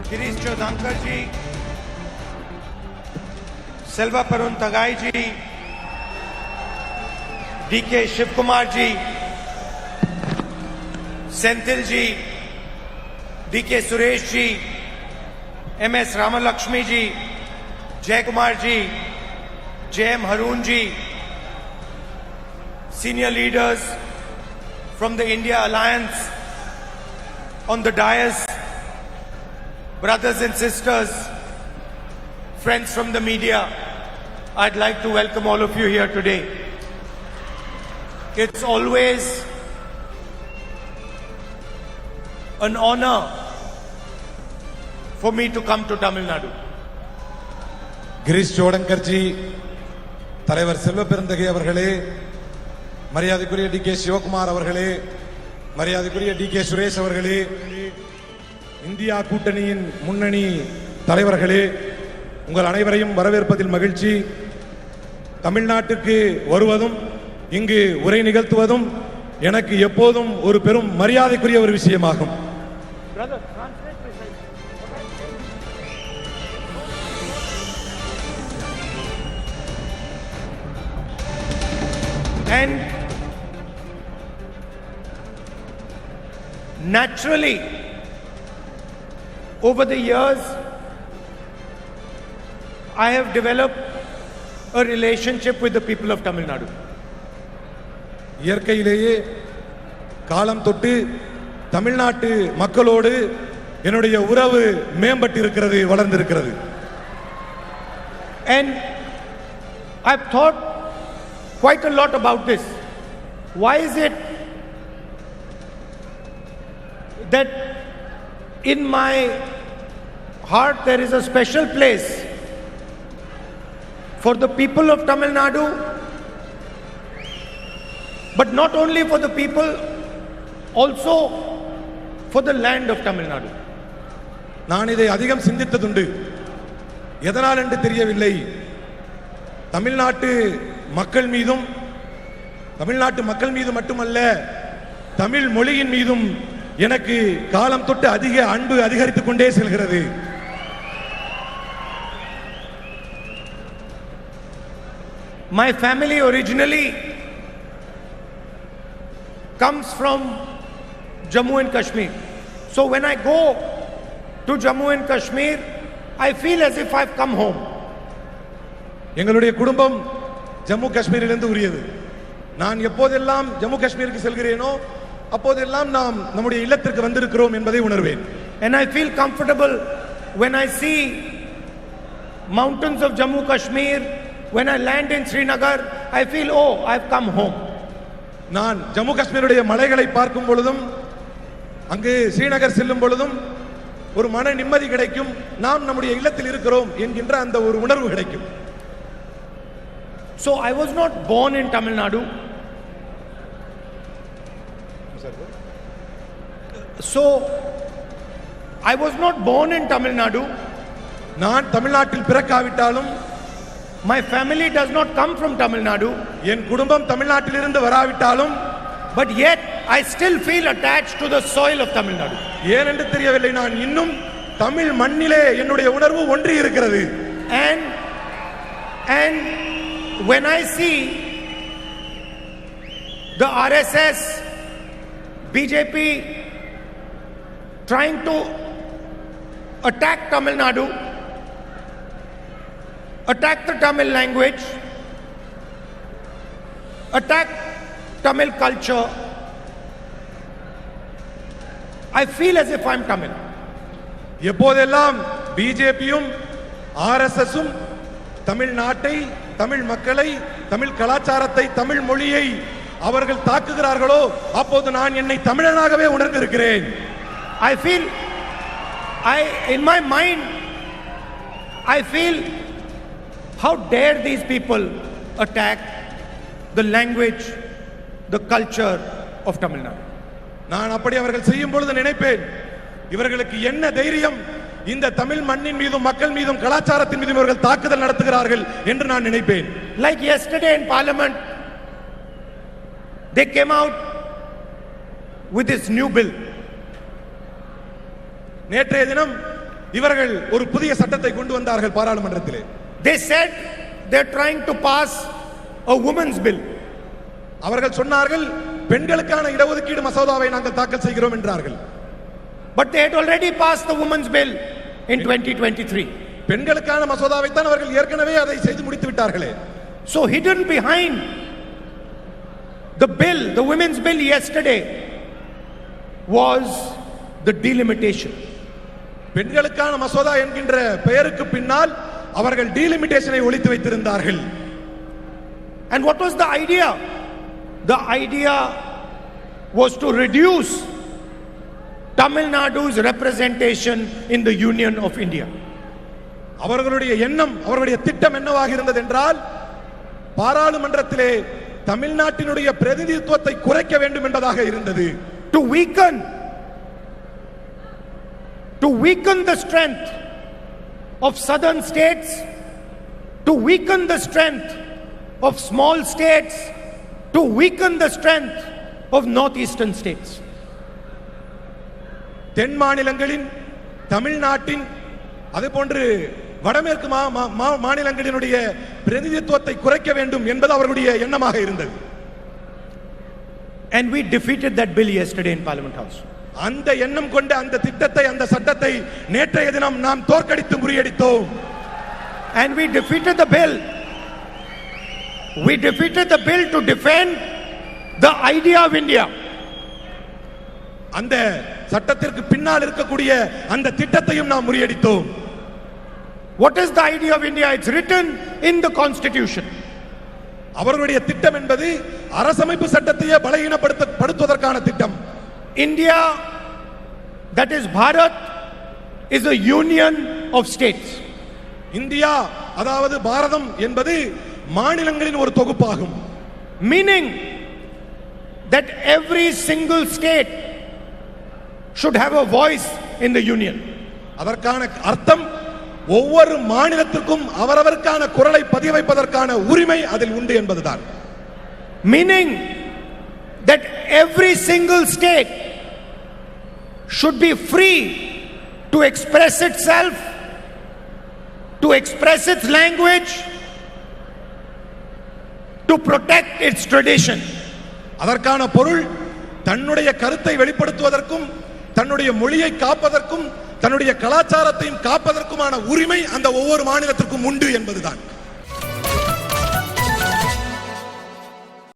Girish Chodhankar ji, Selva Parun Tagai ji, D.K. Shivkumar ji, Senthil ji, D.K. Suresh ji, M.S. Ramalakshmi ji, Jay Kumar ji, J.M. Haroon ji, senior leaders from the India Alliance on the dais, brothers and sisters, friends from the media, I'd like to welcome all of you here today. It's always an honor for me to come to Tamil Nadu. Girish சோடங்கர்ஜி, தலைவர் செல்வ பெருந்தகை அவர்களே, மரியாதைக்குரிய DK. Sivakumar அவர்களே, மரியாதைக்குரிய DK. Suresh அவர்களே, India கூட்டணியின் முன்னணி தலைவர்களே, உங்கள் அனைவரையும் வரவேற்பதில் மகிழ்ச்சி. தமிழ்நாட்டுக்கு வருவதும் இங்கு உரை நிகழ்த்துவதும் எனக்கு எப்போதும் ஒரு பெரும் மரியாதைக்குரிய ஒரு விஷயமாகும். And naturally, over the years, I have developed a relationship with the people of Tamil Nadu. இயற்கையிலேயே காலம் தொட்டு தமிழ்நாட்டு மக்களோடு என்னுடைய உறவு மேம்பட்டிருக்கிறது, வளர்ந்திருக்கிறது. And I've thought quite a lot about this. Why is it that in my heart there is a special place for the people of Tamil Nadu, but not only for the people, also for the land of Tamil Nadu? நான் இதை அதிகம் சிந்தித்ததுண்டு. எதனால் என்று தெரியவில்லை. தமிழ்நாட்டு மக்கள் மீதும், தமிழ்நாட்டு மக்கள் மீது மட்டுமல்ல, தமிழ் மொழியின் மீதும் எனக்கு காலம் தொட்டு அதிக அன்பு அதிகரித்துக் கொண்டே செல்கிறது. My family originally comes from Jammu and Kashmir. So when I go to Jammu and Kashmir, I feel as if I've come home. எங்களுடைய குடும்பம் ஜம்மு காஷ்மீரிலிருந்து உரியது. நான் எப்போதெல்லாம் ஜம்மு காஷ்மீருக்கு செல்கிறேனோ அப்போதெல்லாம் நாம் நம்முடைய இல்லத்திற்கு வந்திருக்கிறோம் என்பதை உணர்வேன். And I feel comfortable when I see mountains of Jammu Kashmir. When I land in Srinagar, I feel, oh, I've come home. நான் ஜம்மு காஷ்மீருடைய மலைகளை பார்க்கும் பொழுதும் அங்கு ஸ்ரீநகர் செல்லும் பொழுதும் ஒரு மன நிம்மதி கிடைக்கும். நாம் நம்முடைய இல்லத்தில் இருக்கிறோம் என்கின்ற அந்த ஒரு உணர்வு கிடைக்கும். So I was not born in Tamil Nadu. So I was not born in Tamil Nadu. நான் தமிழ்நாட்டில் பிறக்காவிட்டாலும், my family does not come from Tamil Nadu. என் குடும்பம் தமிழ்நாட்டிலிருந்து வராவிட்டாலும், but yet I still feel attached to the soil of Tamil Nadu. ஏனென்று தெரியவில்லை, நான் இன்னும் தமிழ் மண்ணிலே என்னுடைய உணர்வு ஒன்றி இருக்கிறது. And when I see the RSS, BJP trying to attack Tamil Nadu, attack the Tamil language, attack Tamil culture, I feel as if I'm Tamil. எப்போதெல்லாம் பிஜேபியும் ஆர்எஸ்எஸும் தமிழ்நாட்டை, தமிழ் மக்களை, தமிழ் கலாச்சாரத்தை, தமிழ் மொழியை அவர்கள் தாக்குகிறார்களோ அப்போது நான் என்னை தமிழனாகவே உணர்ந்திருக்கிறேன். I feel, in my mind, I feel, how dare these people attack the language, the culture of Tamil Nadu. நான் அப்படி அவர்கள் செய்யும் பொழுது நினைப்பேன், இவர்களுக்கு என்ன தைரியம் இந்த தமிழ் மண்ணின் மீதும் மக்கள் மீதும் கலாச்சாரத்தின் மீதும் இவர்கள் தாக்குதல் நடத்துகிறார்கள் என்று நான் நினைப்பேன். Like yesterday in Parliament, they came out with this new bill. நேற்றைய தினம் இவர்கள் ஒரு புதிய சட்டத்தை கொண்டு வந்தார்கள் பாராளுமன்றத்திலே. They said they're trying to pass a women's bill. அவர்கள் சொன்னார்கள் பெண்களுக்கான இடஒதுக்கீடு மசோதாவை நாங்கள் தாக்கல் செய்கிறோம் என்றார்கள். But they had already passed the women's bill in 2023. பெண்களுக்கான மசோதாவை தான் அவர்கள் ஏற்கனவே அதை செய்து முடித்து விட்டார்களே. So hidden behind the bill, the women's bill yesterday, was the delimitation. பெண்களுக்கான மசோதா என்கின்ற பெயருக்கு பின்னால் அவர்கள் டீலிமிட்டேஷனை ஒளித்து வைத்திருந்தார்கள். And what was the idea? The idea was to reduce Tamil Nadu's representation in the Union of India. அவர்களுடைய எண்ணம், அவர்களுடைய திட்டம் என்னவாக இருந்தது என்றால் பாராளுமன்றத்திலே தமிழ்நாட்டினுடைய பிரதிநிதித்துவத்தை குறைக்க வேண்டும் என்பதாக இருந்தது. To weaken the strength of southern states, to weaken the strength of small states, to weaken the strength of northeastern states. தென் மாநிலங்களின், தமிழ்நாட்டின், அதேபோன்று வடமேற்கு மாநிலங்களினுடைய பிரதிநிதித்துவத்தை குறைக்க வேண்டும் என்பது அவர்களுடைய எண்ணமாக இருந்தது. And we defeated that bill yesterday in Parliament House. அந்த எண்ணம் கொண்ட அந்த திட்டத்தை, அந்த சட்டத்தை நேற்றைய தினம் நாம் தோற்கடித்து முறியடித்தோம். And we defeated the bill. We defeated the bill to defend the idea of India. அந்த சட்டத்திற்கு பின்னால் இருக்கக்கூடிய அந்த திட்டத்தையும் நாம் முறியடித்தோம். What is the idea of India? It's written in the constitution. அவர்களுடைய திட்டம் என்பது அரசமைப்பு சட்டத்தையே பலகீனப்படுத்துவதற்கான திட்டம். India, that is Bharat, is a union of states. India, அதாவது பாரதம் என்பது மாநிலங்களின் ஒரு தொகுப்பாகும். Meaning that every single state should have a voice in the union. அதற்கான அர்த்தம் ஒவ்வொரு மாநிலத்திற்கும் அவரவருக்கான குரலை பதிய வைப்பதற்கான உரிமை அதில் உண்டு என்பதுதான். Meaning that every single state should be free to express itself, to express its language, to protect its tradition. அதற்கான பொருள் தன்னுடைய கருத்தை வெளிப்படுத்துவதற்கும், தன்னுடைய மொழியை காப்பதற்கும், தன்னுடைய கலாச்சாரத்தையும் காப்பதற்குமான உரிமை அந்த ஒவ்வொரு மாநிலத்திற்கும் உண்டு என்பதுதான்.